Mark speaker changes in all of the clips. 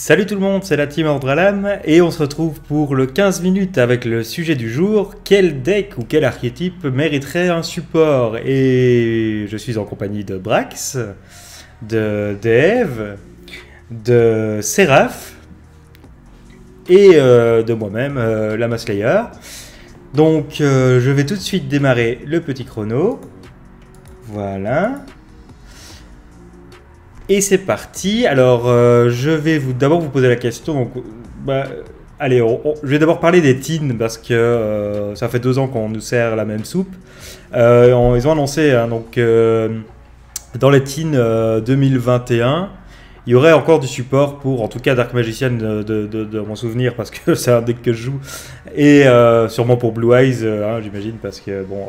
Speaker 1: Salut tout le monde, c'est la team Ordralam et on se retrouve pour le 15 minutes avec le sujet du jour. Quel deck ou quel archétype mériterait un support? Et je suis en compagnie de Brax, de Dave, de Seraph et de moi-même, Lama Slayer. Donc je vais tout de suite démarrer le petit chrono. Voilà. Et c'est parti. Alors, je vais d'abord vous poser la question. Donc, allez, je vais d'abord parler des teens parce que ça fait 2 ans qu'on nous sert la même soupe. Ils ont annoncé hein, donc dans les teens 2021, il y aurait encore du support pour, en tout cas, Dark Magician de mon souvenir parce que c'est un deck que je joue et sûrement pour Blue Eyes, hein, j'imagine parce que bon,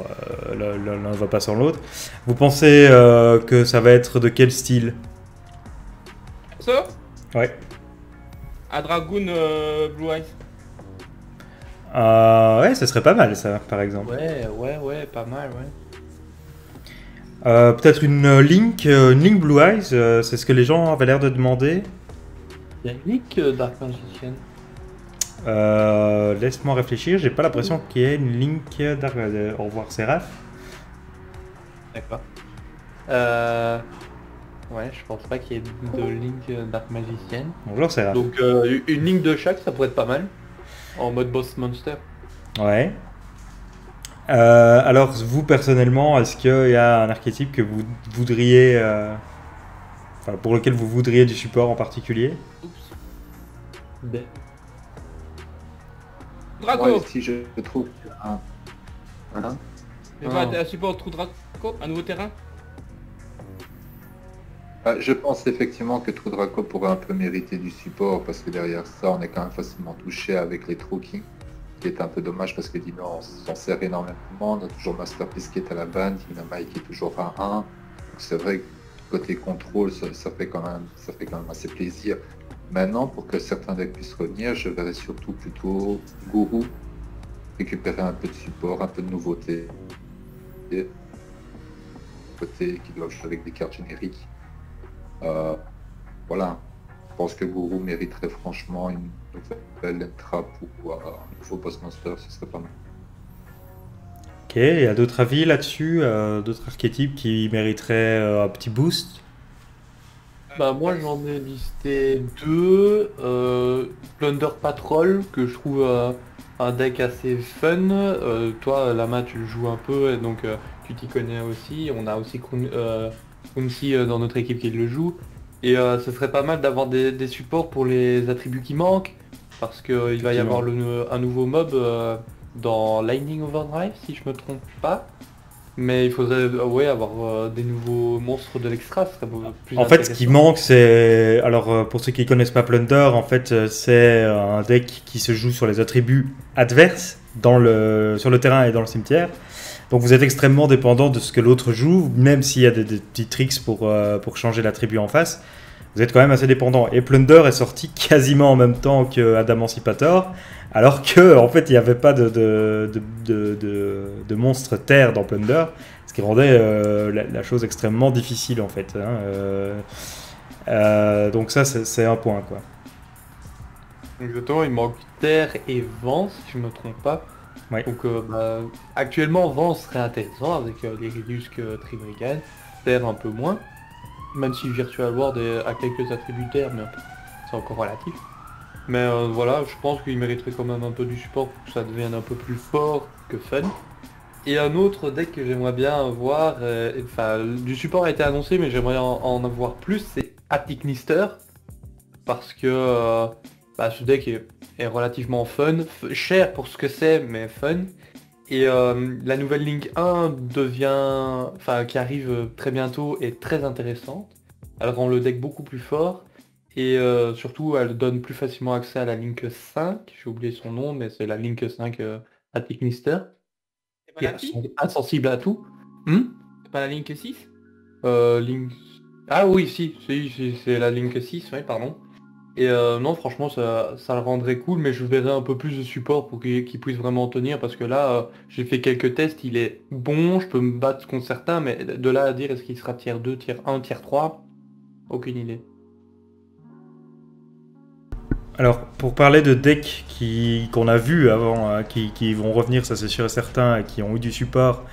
Speaker 1: l'un ne va pas sans l'autre. Vous pensez que ça va être de quel style?
Speaker 2: Ça
Speaker 1: Ouais.
Speaker 2: à Dragoon Blue Eyes.
Speaker 1: Ouais, ce serait pas mal ça, par exemple.
Speaker 2: Ouais, pas mal, ouais.
Speaker 1: Peut-être une Link Blue Eyes, c'est ce que les gens avaient l'air de demander.
Speaker 2: Il y a Nick Dark Magician.
Speaker 1: Laisse-moi réfléchir, j'ai pas l'impression qu'il y ait une Link Dark. Au revoir, Seraph.
Speaker 2: D'accord. Ouais, je pense pas qu'il y ait de Link Dark Magician.
Speaker 1: Bonjour, Seraph.
Speaker 2: Donc une ligne de chaque, ça pourrait être pas mal. En mode boss monster.
Speaker 1: Ouais. Alors, vous personnellement, est-ce qu'il y a un archétype que vous voudriez. Enfin, pour lequel vous voudriez du support en particulier?
Speaker 2: Oups. B.
Speaker 3: Moi,
Speaker 2: Draco.
Speaker 3: si je trouve un... Hein.
Speaker 2: Mais pas un support Trou Draco, un nouveau terrain.
Speaker 3: Je pense effectivement que True Draco pourrait un peu mériter du support parce que derrière ça, on est quand même facilement touché avec les True King, qui est un peu dommage parce que Dino on s'en sert énormément. On a toujours Masterpiece qui est à la banne, Dynamite qui est toujours à 1. Donc c'est vrai que côté contrôle, ça fait quand même assez plaisir. Maintenant, pour que certains decks puissent revenir, je verrais surtout plutôt Guru récupérer un peu de support, un peu de nouveauté. Et côté qui doivent jouer avec des cartes génériques. Voilà, je pense que Guru mériterait franchement une nouvelle entrave pour un nouveau boss monster, ce serait pas mal.
Speaker 1: Ok, il y a d'autres avis là-dessus, d'autres archétypes qui mériteraient un petit boost?
Speaker 2: Bah moi j'en ai listé deux. Plunder Patrol, que je trouve un deck assez fun. Toi Lama tu le joues un peu et donc tu t'y connais aussi. On a aussi Kunsi dans notre équipe qui le joue. Et ce serait pas mal d'avoir des supports pour les attributs qui manquent. Parce qu'il va y avoir un nouveau mob dans Lightning Overdrive si je me trompe pas. Mais il faudrait ouais, avoir des nouveaux monstres de l'extra, ce serait plus
Speaker 1: En fait, ce qui
Speaker 2: intéressant.
Speaker 1: manque, c'est. Alors, pour ceux qui connaissent pas Plunder, en fait, c'est un deck qui se joue sur les attributs adverses sur le terrain et dans le cimetière. Donc, vous êtes extrêmement dépendant de ce que l'autre joue, même s'il y a des petits tricks pour changer l'attribut en face. Vous êtes quand même assez dépendant. Et Plunder est sorti quasiment en même temps que Adamantipator, alors que en fait il n'y avait pas de monstre terre dans Plunder, ce qui rendait la chose extrêmement difficile en fait. Hein. Donc ça c'est un point quoi.
Speaker 2: Exactement, il manque Terre et Vent, si je me trompe pas.
Speaker 1: Ouais.
Speaker 2: Donc actuellement, Vent serait intéressant avec les Ridusque Tribrigan, Terre un peu moins. Même si Virtual World a quelques attributs Terre, mais c'est encore relatif. Mais voilà, je pense qu'il mériterait quand même un peu du support pour que ça devienne un peu plus fort que fun. Et un autre deck que j'aimerais bien voir, enfin du support a été annoncé mais j'aimerais en avoir plus, c'est Attic Nister. Parce que ce deck est relativement fun, cher pour ce que c'est, mais fun. Et la nouvelle Link 1 qui arrive très bientôt est très intéressante. Elle rend le deck beaucoup plus fort. Et surtout, elle donne plus facilement accès à la Link 5. J'ai oublié son nom, mais c'est la Link 5 à Technister.
Speaker 4: C'est pas
Speaker 2: Qui
Speaker 4: la
Speaker 2: est
Speaker 4: 6?
Speaker 2: insensible à tout. Hmm.
Speaker 4: C'est pas la Link 6?
Speaker 2: Link... Ah oui, si, c'est la Link 6, oui, pardon. Et non, franchement, ça le rendrait cool, mais je verrais un peu plus de support pour qu'il puisse vraiment tenir, parce que là, j'ai fait quelques tests, il est bon, je peux me battre contre certains, mais de là à dire est-ce qu'il sera tier 2, tier 1, tier 3, aucune idée.
Speaker 1: Alors, pour parler de decks qu'on a vus avant, qui vont revenir, ça c'est sûr et certain, et qui ont eu du support,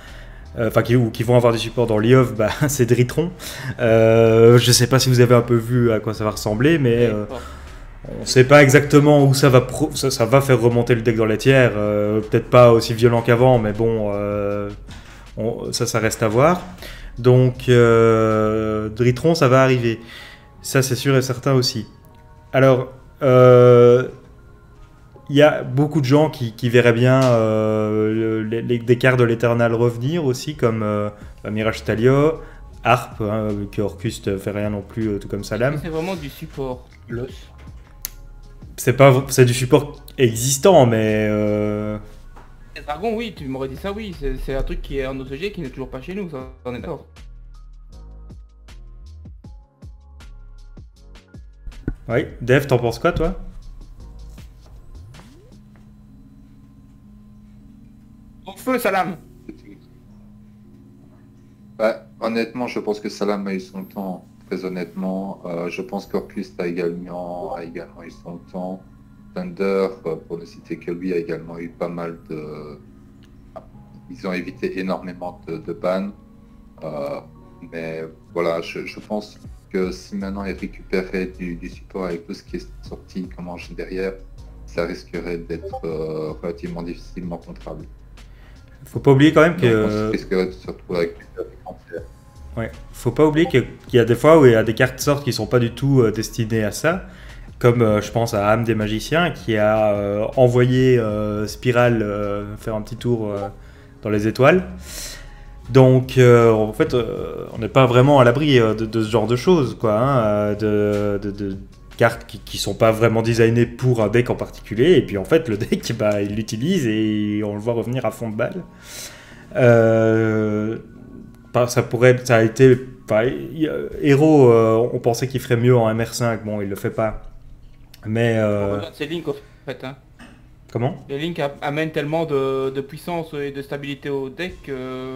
Speaker 1: ou qui vont avoir du support dans l'IOV, bah, c'est Dritron. Je sais pas si vous avez un peu vu à quoi ça va ressembler, mais on ne sait pas exactement où ça va, ça va faire remonter le deck dans les tiers. Peut-être pas aussi violent qu'avant, mais bon, ça reste à voir. Donc, Dritron, ça va arriver. Ça, c'est sûr et certain aussi. Alors, il y a beaucoup de gens qui verraient bien des cartes de l'Eternal revenir aussi, comme Mirage Talia, Harp, hein, que Orcust fait rien non plus, tout comme Salam.
Speaker 4: C'est vraiment du support.
Speaker 1: C'est du support existant, mais...
Speaker 4: Les dragons, oui, tu m'aurais dit ça, oui. C'est un truc qui est en OCG qui n'est toujours pas chez nous, ça, on est d'accord.
Speaker 1: Oui, Dev, t'en penses quoi, toi?
Speaker 4: Au feu, Salam.
Speaker 3: Bah, honnêtement, je pense que Salam a eu son temps. Très honnêtement, je pense qu'Orcust a également eu son temps. Thunder, pour ne citer que lui, a également eu pas mal de... Ils ont évité énormément de bans. Mais voilà, je pense que si maintenant ils récupéraient du support avec tout ce qui est sorti, comme enchaîne derrière, ça risquerait d'être relativement difficilement contrôlable.
Speaker 1: Faut pas oublier quand même
Speaker 3: Donc,
Speaker 1: que...
Speaker 3: on risquerait de se retrouver avec plusieurs écrans tiers.
Speaker 1: Ouais, faut pas oublier qu'il y a des fois où il y a des cartes qui sortent qui sont pas du tout destinées à ça. Comme je pense à Âme des Magiciens qui a envoyé Spiral faire un petit tour dans les étoiles. Donc en fait on n'est pas vraiment à l'abri de ce genre de choses, quoi, hein, de cartes qui sont pas vraiment designées pour un deck en particulier. Et puis en fait le deck, bah, il l'utilise et on le voit revenir à fond de balle. Ça a été... Hero, on pensait qu'il ferait mieux en MR5, bon il le fait pas. Mais...
Speaker 4: C'est Link en fait. Hein.
Speaker 1: Comment?
Speaker 4: Les Link amènent tellement de puissance et de stabilité au deck que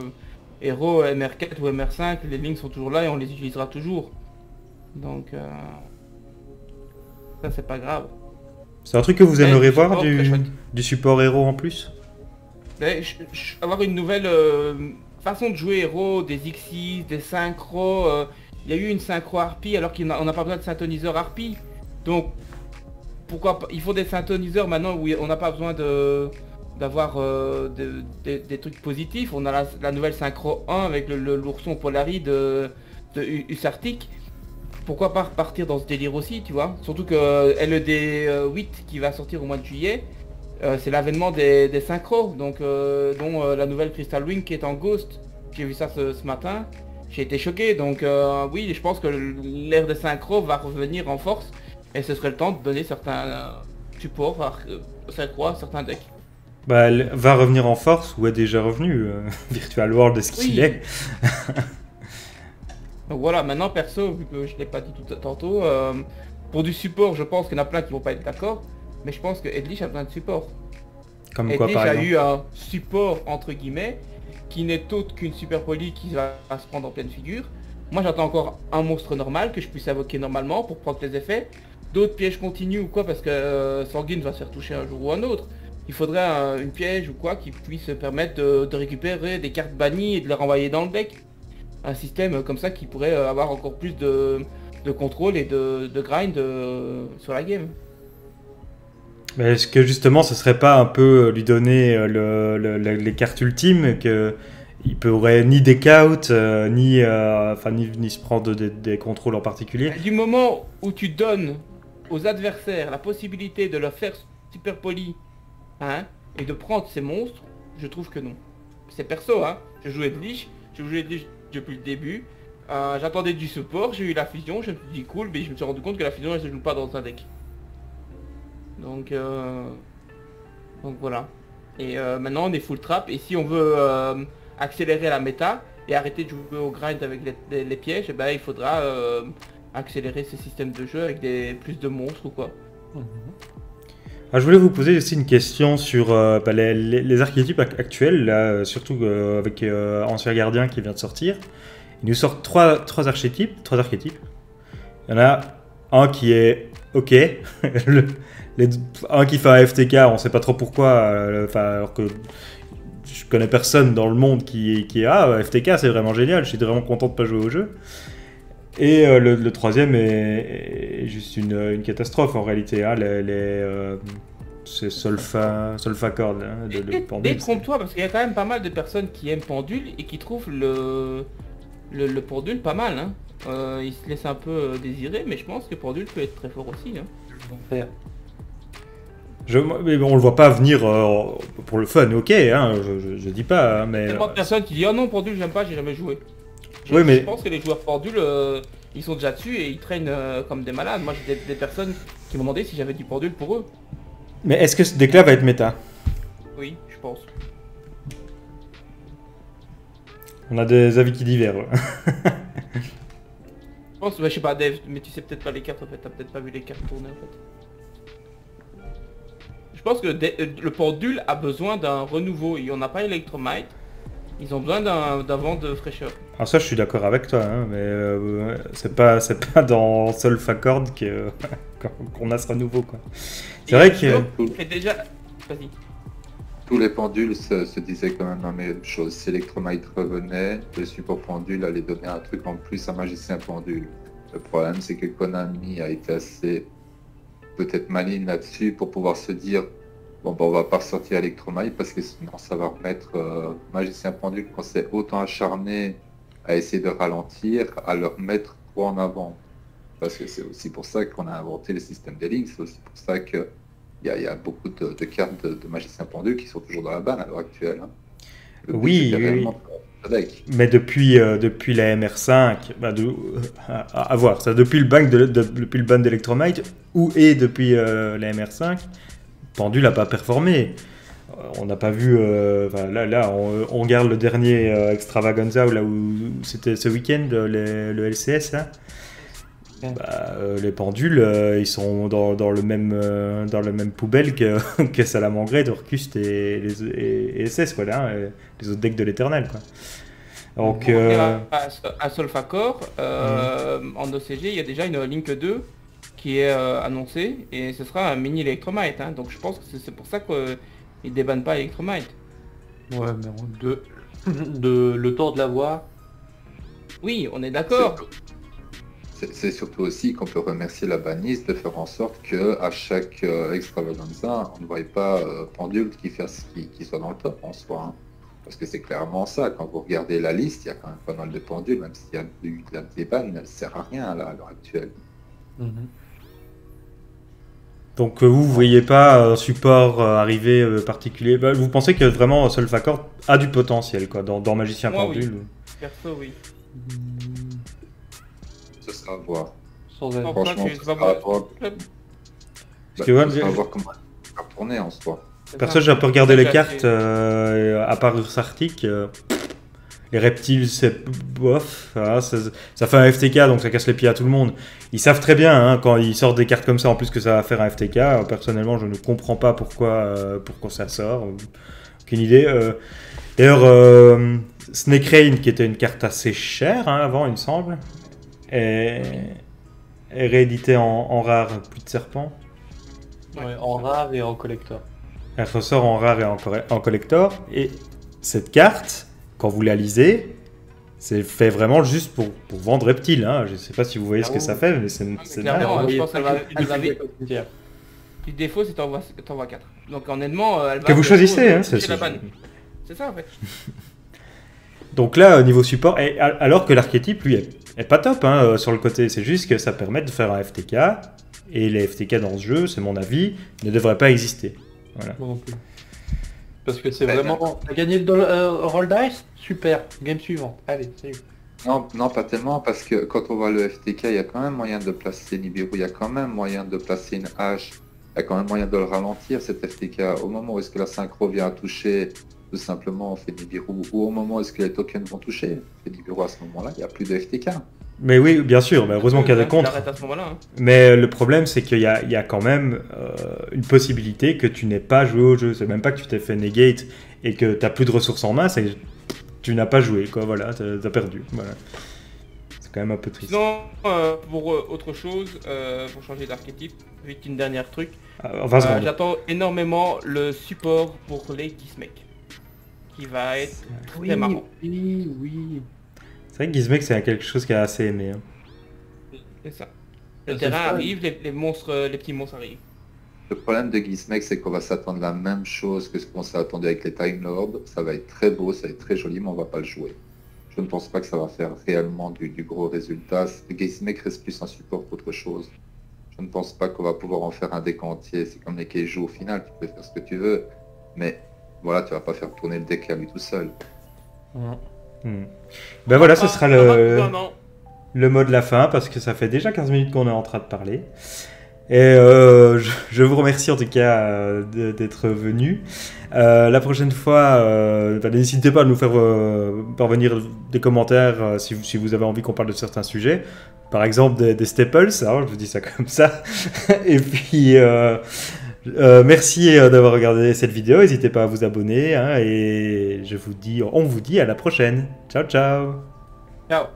Speaker 4: Hero, MR4 ou MR5, les Links sont toujours là et on les utilisera toujours. Donc ça c'est pas grave.
Speaker 1: C'est un truc que vous aimeriez voir,
Speaker 4: support,
Speaker 1: du support Hero en plus?
Speaker 4: Mais, avoir une nouvelle façon de jouer Hero, des Xyz, des synchros. Il y a eu une synchro Harpie alors qu'on n'a pas besoin de synthoniseur Harpie. Donc pourquoi pas, il faut des synthoniseurs maintenant où on n'a pas besoin d'avoir des trucs positifs. On a la nouvelle synchro 1 avec l'ourson Polari de Usartic. Pourquoi pas repartir dans ce délire aussi, tu vois? Surtout que LED 8 qui va sortir au mois de juillet, c'est l'avènement des synchros, donc dont la nouvelle Crystal Wing qui est en Ghost. J'ai vu ça ce matin, j'ai été choqué, donc oui, je pense que l'ère des synchros va revenir en force. Et ce serait le temps de donner certains supports à certains decks.
Speaker 1: Bah, elle va revenir en force, ou est déjà revenu. Virtual World, est-ce qu'il est?
Speaker 4: Donc voilà, maintenant perso, vu que je ne l'ai pas dit tantôt, pour du support, je pense qu'il y en a plein qui vont pas être d'accord, mais je pense que Edlich a besoin de support.
Speaker 1: Comme quoi, par
Speaker 4: Edlich a
Speaker 1: exemple?
Speaker 4: eu un support, entre guillemets, qui n'est autre qu'une super poly qui va se prendre en pleine figure. Moi j'attends encore un monstre normal que je puisse invoquer normalement pour prendre les effets. D'autres pièges continus ou quoi, parce que Sanguine va se faire toucher un jour ou un autre. Il faudrait une piège ou quoi qui puisse permettre de récupérer des cartes bannies et de les renvoyer dans le deck. Un système comme ça qui pourrait avoir encore plus de contrôle et de grind sur la game.
Speaker 1: Mais est-ce que justement ce serait pas un peu lui donner les cartes ultimes, que il pourrait ni deck out, ni se prendre des contrôles en particulier?
Speaker 4: Du moment où tu donnes aux adversaires la possibilité de leur faire super poli, hein, et de prendre ces monstres, je trouve que non. C'est perso, hein. Je jouais de Lich depuis le début. J'attendais du support, j'ai eu la fusion, je me suis dit cool, mais je me suis rendu compte que la fusion elle se joue pas dans un deck. Donc voilà. Et maintenant on est full trap, et si on veut accélérer la méta et arrêter de jouer au grind avec les pièges, eh ben, il faudra accélérer ce système de jeu avec plus de monstres ou quoi.
Speaker 1: Ah, je voulais vous poser aussi une question sur les archétypes actuels, là, surtout avec Ancien Gardien qui vient de sortir. Il nous sort trois archétypes. Il y en a un qui est ok, un qui fait un FTK, on sait pas trop pourquoi, alors que je connais personne dans le monde qui FTK c'est vraiment génial, je suis vraiment content de pas jouer au jeu. Et le troisième est juste une catastrophe en réalité, hein, c'est Solfacor, hein, le pendule.
Speaker 4: Détrompe-toi, parce qu'il y a quand même pas mal de personnes qui aiment pendule et qui trouvent le pendule pas mal. Hein. Il se laisse un peu désirer, mais je pense que pendule peut être très fort aussi. Hein.
Speaker 2: Faire.
Speaker 1: Mais on le voit pas venir pour le fun, ok, hein, je dis pas, hein, mais...
Speaker 4: Tellement de personnes qui disent « Oh non, pendule, j'aime pas, j'ai jamais joué ».
Speaker 1: Oui, mais...
Speaker 4: Je pense que les joueurs pendule, ils sont déjà dessus et ils traînent comme des malades. Moi, j'ai des personnes qui m'ont demandé si j'avais du pendule pour eux.
Speaker 1: Mais est-ce que ce déclat va être méta?
Speaker 4: Oui, je pense.
Speaker 1: On a des avis qui diffèrent.
Speaker 4: Je pense, je sais pas Dave, mais tu sais peut-être pas les cartes en fait, t'as peut-être pas vu les cartes tourner en fait. Je pense que le pendule a besoin d'un renouveau, il n'y en a pas Electromite, ils ont besoin d'un vent de fraîcheur.
Speaker 1: Alors ça je suis d'accord avec toi, hein, mais c'est pas dans Solfacor qu'on a ce renouveau quoi. C'est vrai que...
Speaker 4: Et déjà... Vas-y.
Speaker 3: Tous les pendules se disaient quand même la même chose. Si Electromite revenait, le support pendule allait donner un truc en plus à Magicien pendule. Le problème, c'est que Konami a été assez peut-être maligne là-dessus pour pouvoir se dire bon, on va pas ressortir Electromite parce que sinon ça va remettre Magicien pendule qu'on s'est autant acharné à essayer de ralentir, à le remettre trop en avant. Parce que c'est aussi pour ça qu'on a inventé le système des ligues, c'est aussi pour ça que il y a beaucoup de cartes de magiciens pendus qui sont toujours dans la banne à l'heure actuelle. Hein.
Speaker 1: Oui. Mais depuis la MR5, à voir, ça depuis le ban d'Electromite ou depuis la MR5, Pendule n'a pas performé. On n'a pas vu. Là, on regarde le dernier Extravaganza là où c'était ce week-end le LCS là. Les pendules, ils sont dans le même poubelle que Salamangre, Dorcust et SS quoi là, les autres decks de l'Éternel quoi. Donc
Speaker 4: à Solfacor, en OCG, il y a déjà une Link 2 qui est annoncée et ce sera un mini Electromite. Hein, donc je pense que c'est pour ça qu'ils débannent pas Electromite.
Speaker 2: Ouais, mais le temps de l'avoir.
Speaker 4: Oui, on est d'accord.
Speaker 3: C'est surtout aussi qu'on peut remercier la bannisse de faire en sorte que à chaque extravaganza, on ne voit pas Pendule qui soit dans le top en soi. Hein. Parce que c'est clairement ça. Quand vous regardez la liste, il y a quand même pas mal de pendules, même s'il y a des bannes, elle ne sert à rien là, à l'heure actuelle.
Speaker 1: Donc vous voyez pas un support arriver particulier. Vous pensez que vraiment Solfacor a du potentiel quoi, dans Magicien Pendule
Speaker 4: oui. Perso, oui.
Speaker 3: Ce sera à voir.
Speaker 2: Franchement,
Speaker 3: ce sera à voir. Ce sera à voir comment elle va tourner en soi.
Speaker 1: Perso, j'ai un peu regardé les cartes, à part Ursartic. Les reptiles, c'est bof. Voilà, ça fait un FTK, donc ça casse les pieds à tout le monde. Ils savent très bien, hein, quand ils sortent des cartes comme ça, en plus que ça va faire un FTK. Personnellement, je ne comprends pas pourquoi ça sort. Aucune idée. D'ailleurs, Snake Rain, qui était une carte assez chère hein, avant, il me semble, est réédité en rare, plus de serpent.
Speaker 2: Ouais, en rare et en collector.
Speaker 1: Elle ressort en rare et en collector. Et cette carte, quand vous la lisez, c'est fait vraiment juste pour vendre reptile. Hein. Je ne sais pas si vous voyez ce que ça fait, mais c'est
Speaker 4: clairement, je pense qu'elle va vite. Le défaut, c'est t'envoies 4. Donc honnêtement, elle va...
Speaker 1: Que vous choisissez, hein,
Speaker 4: c'est ça en fait.
Speaker 1: Donc là, au niveau support, alors que l'archétype, lui, est pas top hein, sur le côté. C'est juste que ça permet de faire un FTK. Et les FTK dans ce jeu, c'est mon avis, ne devraient pas exister. Voilà.
Speaker 2: Non plus. Parce que c'est vraiment... T'as gagné le roll dice? Super. Game suivant. Allez, salut.
Speaker 3: Non, pas tellement, parce que quand on voit le FTK, il y a quand même moyen de placer Nibiru, il y a quand même moyen de placer une hache, il y a quand même moyen de le ralentir, cet FTK. Au moment où est-ce que la synchro vient à toucher, tout simplement, on fait Nibiru. Ou au moment où est-ce que les tokens vont toucher, on fait Nibiru à ce moment-là, il n'y a plus de FTK.
Speaker 1: Mais oui, bien sûr, mais heureusement qu'il y a des contres.
Speaker 4: Hein.
Speaker 1: Mais le problème, c'est qu'il y a quand même une possibilité que tu n'aies pas joué au jeu. C'est même pas que tu t'es fait negate et que tu n'as plus de ressources en main, c'est que tu n'as pas joué, quoi. Voilà, tu as perdu. Voilà. C'est quand même un peu triste.
Speaker 4: Sinon, pour autre chose, pour changer d'archétype, vite une dernière truc.
Speaker 1: En 20 secondes.
Speaker 4: J'attends énormément le support pour les Gizmek, qui va être très marrant.
Speaker 2: Oui.
Speaker 1: C'est vrai que Gizmek, c'est quelque chose qui a assez aimé. Hein.
Speaker 4: C'est ça. Le
Speaker 2: C'est
Speaker 4: terrain
Speaker 2: ça.
Speaker 4: arrive, les petits monstres arrivent.
Speaker 3: Le problème de Gizmek, c'est qu'on va s'attendre à la même chose que ce qu'on s'est attendu avec les Time Lords. Ça va être très beau, ça va être très joli, mais on va pas le jouer. Je ne pense pas que ça va faire réellement du gros résultat. Gizmek reste plus un support qu'autre chose. Je ne pense pas qu'on va pouvoir en faire un deck entier. C'est comme les Keiju au final, tu peux faire ce que tu veux. Mais voilà, tu vas pas faire tourner le deck à lui tout seul.
Speaker 1: Ben voilà, ce sera
Speaker 4: Non.
Speaker 1: le mot de la fin, parce que ça fait déjà 15 minutes qu'on est en train de parler. Et je vous remercie en tout cas d'être venu. La prochaine fois, n'hésitez pas à nous faire parvenir des commentaires si vous avez envie qu'on parle de certains sujets. Par exemple des staples, hein, je vous dis ça comme ça. Et puis merci d'avoir regardé cette vidéo. N'hésitez pas à vous abonner. Hein, et on vous dit à la prochaine. Ciao, ciao.
Speaker 4: Ciao.